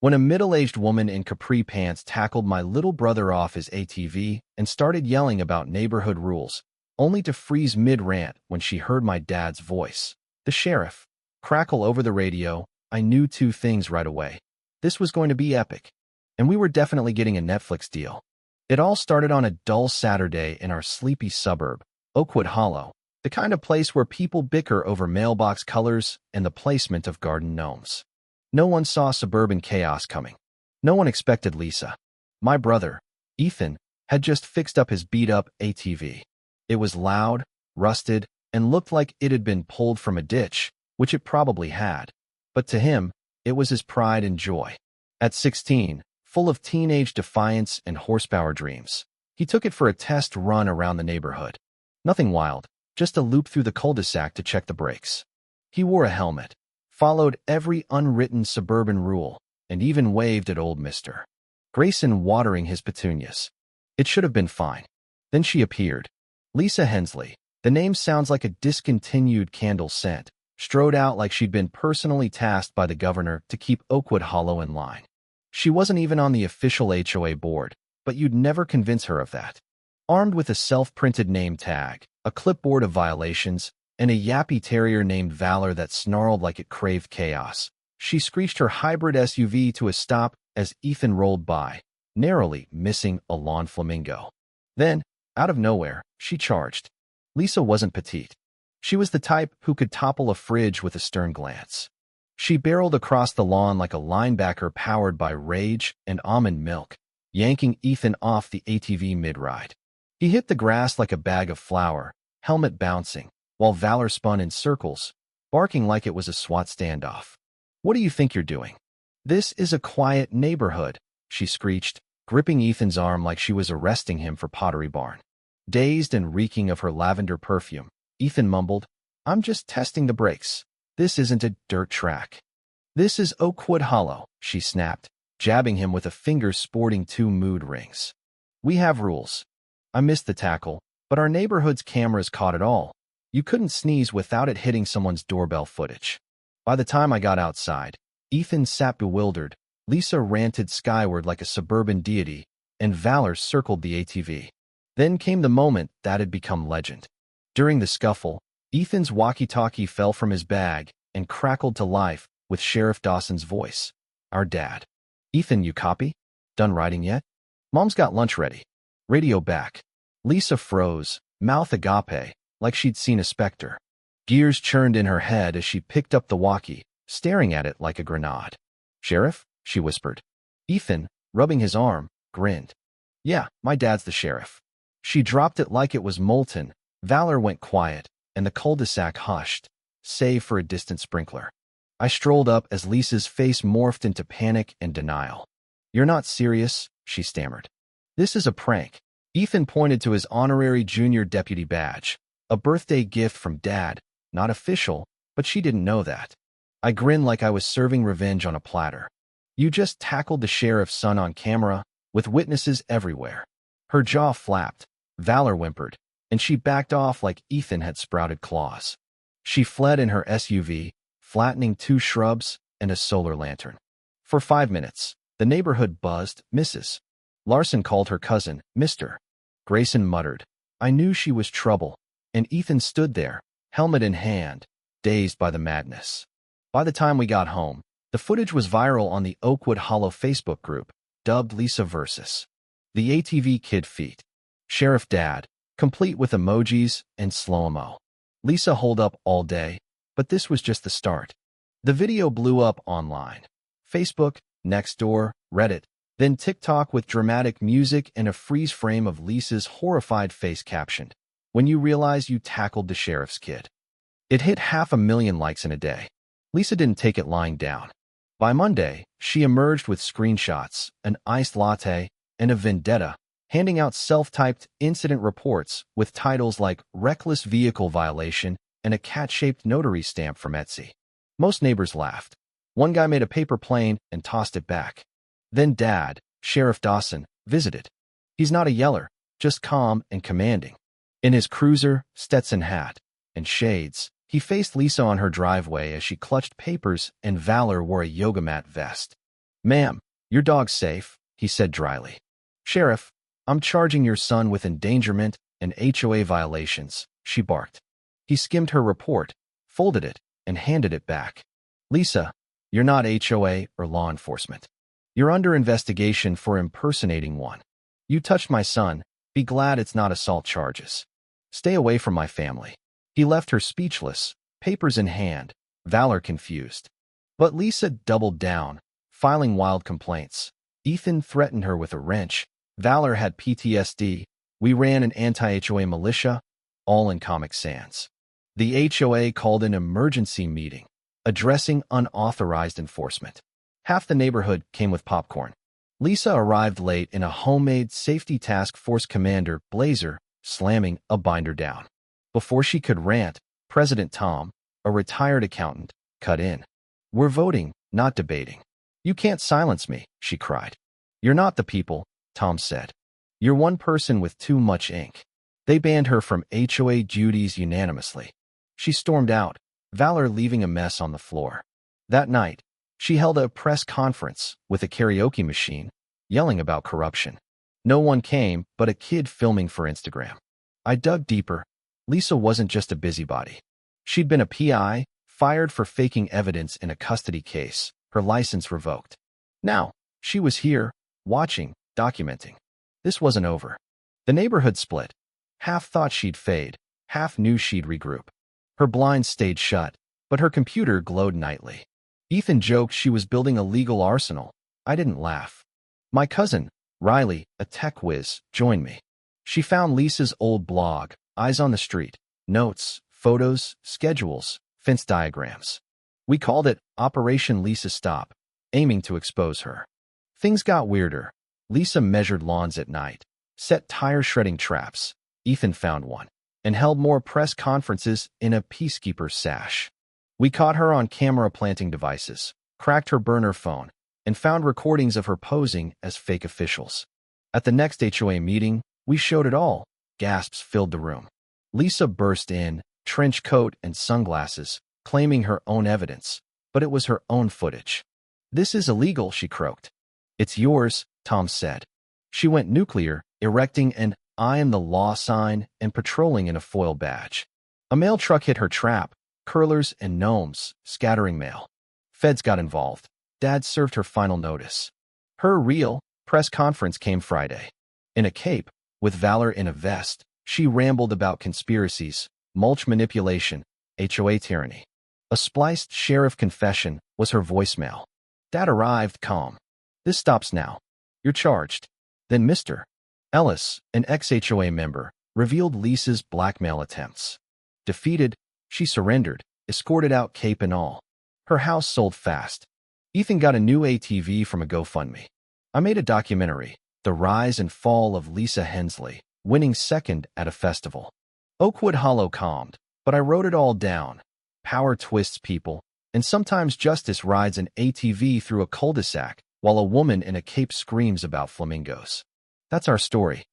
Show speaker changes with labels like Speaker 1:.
Speaker 1: when a middle-aged woman in capri pants tackled my little brother off his ATV and started yelling about neighborhood rules, only to freeze mid-rant when she heard my dad's voice, the sheriff, crackle over the radio. I knew two things right away. This was going to be epic, and we were definitely getting a Netflix deal. It all started on a dull Saturday in our sleepy suburb, Oakwood Hollow, the kind of place where people bicker over mailbox colors and the placement of garden gnomes. No one saw suburban chaos coming. No one expected Lisa. My brother, Ethan, had just fixed up his beat-up ATV. It was loud, rusted, and looked like it had been pulled from a ditch, which it probably had. But to him, it was his pride and joy. At 16, full of teenage defiance and horsepower dreams, he took it for a test run around the neighborhood. Nothing wild, just a loop through the cul-de-sac to check the brakes. He wore a helmet, followed every unwritten suburban rule, and even waved at old Mr. Grayson watering his petunias. It should have been fine. Then she appeared. Lisa Hensley. The name sounds like a discontinued candle scent, strode out like she'd been personally tasked by the governor to keep Oakwood Hollow in line. She wasn't even on the official HOA board, but you'd never convince her of that. Armed with a self-printed name tag, a clipboard of violations, and a yappy terrier named Valor that snarled like it craved chaos, she screeched her hybrid SUV to a stop as Ethan rolled by, narrowly missing a lawn flamingo. Then, out of nowhere, she charged. Lisa wasn't petite. She was the type who could topple a fridge with a stern glance. She barreled across the lawn like a linebacker powered by rage and almond milk, yanking Ethan off the ATV mid-ride. He hit the grass like a bag of flour, helmet bouncing, while Valor spun in circles, barking like it was a SWAT standoff. "What do you think you're doing? This is a quiet neighborhood," she screeched, gripping Ethan's arm like she was arresting him for Pottery Barn. Dazed and reeking of her lavender perfume, Ethan mumbled, "I'm just testing the brakes. This isn't a dirt track." "This is Oakwood Hollow," she snapped, jabbing him with a finger sporting two mood rings. "We have rules." I missed the tackle, but our neighborhood's cameras caught it all. You couldn't sneeze without it hitting someone's doorbell footage. By the time I got outside, Ethan sat bewildered, Lisa ranted skyward like a suburban deity, and Valor circled the ATV. Then came the moment that had become legend. During the scuffle, Ethan's walkie-talkie fell from his bag and crackled to life with Sheriff Dawson's voice. "Our dad." "Ethan, you copy? Done writing yet? Mom's got lunch ready." Radio back. Lisa froze, mouth agape, like she'd seen a specter. Gears churned in her head as she picked up the walkie, staring at it like a grenade. "Sheriff?" she whispered. Ethan, rubbing his arm, grinned. "Yeah, my dad's the sheriff." She dropped it like it was molten. Valor went quiet, and the cul-de-sac hushed, save for a distant sprinkler. I strolled up as Lisa's face morphed into panic and denial. "You're not serious?" she stammered. "This is a prank." Ethan pointed to his honorary junior deputy badge, a birthday gift from Dad, not official, but she didn't know that. I grinned like I was serving revenge on a platter. "You just tackled the sheriff's son on camera, with witnesses everywhere." Her jaw flapped, Valor whimpered, and she backed off like Ethan had sprouted claws. She fled in her SUV, flattening two shrubs and a solar lantern. For 5 minutes, the neighborhood buzzed, "Mrs. Larson," called her cousin, "Mr. Grayson," muttered. I knew she was trouble, and Ethan stood there, helmet in hand, dazed by the madness. By the time we got home, the footage was viral on the Oakwood Hollow Facebook group, dubbed Lisa vs. the ATV Kid Feet. Sheriff Dad, complete with emojis and slow-mo. Lisa holed up all day, but this was just the start. The video blew up online. Facebook, Nextdoor, Reddit, then TikTok with dramatic music and a freeze frame of Lisa's horrified face captioned, "When you realize you tackled the sheriff's kid." It hit 500,000 likes in a day. Lisa didn't take it lying down. By Monday, she emerged with screenshots, an iced latte, and a vendetta, handing out self-typed incident reports with titles like "Reckless Vehicle Violation" and a cat-shaped notary stamp from Etsy. Most neighbors laughed. One guy made a paper plane and tossed it back. Then Dad, Sheriff Dawson, visited. He's not a yeller, just calm and commanding. In his cruiser, Stetson hat, and shades, he faced Lisa on her driveway as she clutched papers and Valor wore a yoga mat vest. "Ma'am, your dog's safe," he said dryly. "Sheriff, I'm charging your son with endangerment and HOA violations," she barked. He skimmed her report, folded it, and handed it back. "Lisa, you're not HOA or law enforcement. You're under investigation for impersonating one. You touched my son. Be glad it's not assault charges. Stay away from my family." He left her speechless, papers in hand, Valor confused. But Lisa doubled down, filing wild complaints. Ethan threatened her with a wrench. Valor had PTSD. We ran an anti-HOA militia, all in Comic Sans. The HOA called an emergency meeting, addressing unauthorized enforcement. Half the neighborhood came with popcorn. Lisa arrived late in a homemade safety task force commander blazer, slamming a binder down. Before she could rant, President Tom, a retired accountant, cut in. "We're voting, not debating. You can't silence me," she cried. "You're not the people," Tom said. "You're one person with too much ink." They banned her from HOA duties unanimously. She stormed out, Valor leaving a mess on the floor. That night, she held a press conference with a karaoke machine, yelling about corruption. No one came but a kid filming for Instagram. I dug deeper. Lisa wasn't just a busybody. She'd been a PI, fired for faking evidence in a custody case, her license revoked. Now, she was here, watching, documenting. This wasn't over. The neighborhood split. Half thought she'd fade, half knew she'd regroup. Her blinds stayed shut, but her computer glowed nightly. Ethan joked she was building a legal arsenal. I didn't laugh. My cousin, Riley, a tech whiz, joined me. She found Lisa's old blog, Eyes on the Street, notes, photos, schedules, fence diagrams. We called it Operation Lisa Stop, aiming to expose her. Things got weirder. Lisa measured lawns at night, set tire-shredding traps. Ethan found one, and held more press conferences in a peacekeeper's sash. We caught her on camera planting devices, cracked her burner phone, and found recordings of her posing as fake officials. At the next HOA meeting, we showed it all. Gasps filled the room. Lisa burst in, trench coat and sunglasses, claiming her own evidence, but it was her own footage. "This is illegal," she croaked. "It's yours," Tom said. She went nuclear, erecting an "I am the law" sign and patrolling in a foil badge. A mail truck hit her trap, curlers and gnomes, scattering mail. Feds got involved. Dad served her final notice. Her real press conference came Friday. In a cape, with Valor in a vest, she rambled about conspiracies, mulch manipulation, HOA tyranny. A spliced sheriff confession was her voicemail. Dad arrived calm. "This stops now. You're charged." Then Mr. Ellis, an ex-HOA member, revealed Lisa's blackmail attempts. Defeated, she surrendered, escorted out cape and all. Her house sold fast. Ethan got a new ATV from a GoFundMe. I made a documentary, The Rise and Fall of Lisa Hensley, winning second at a festival. Oakwood Hollow calmed, but I wrote it all down. Power twists people, and sometimes justice rides an ATV through a cul-de-sac while a woman in a cape screams about flamingos. That's our story.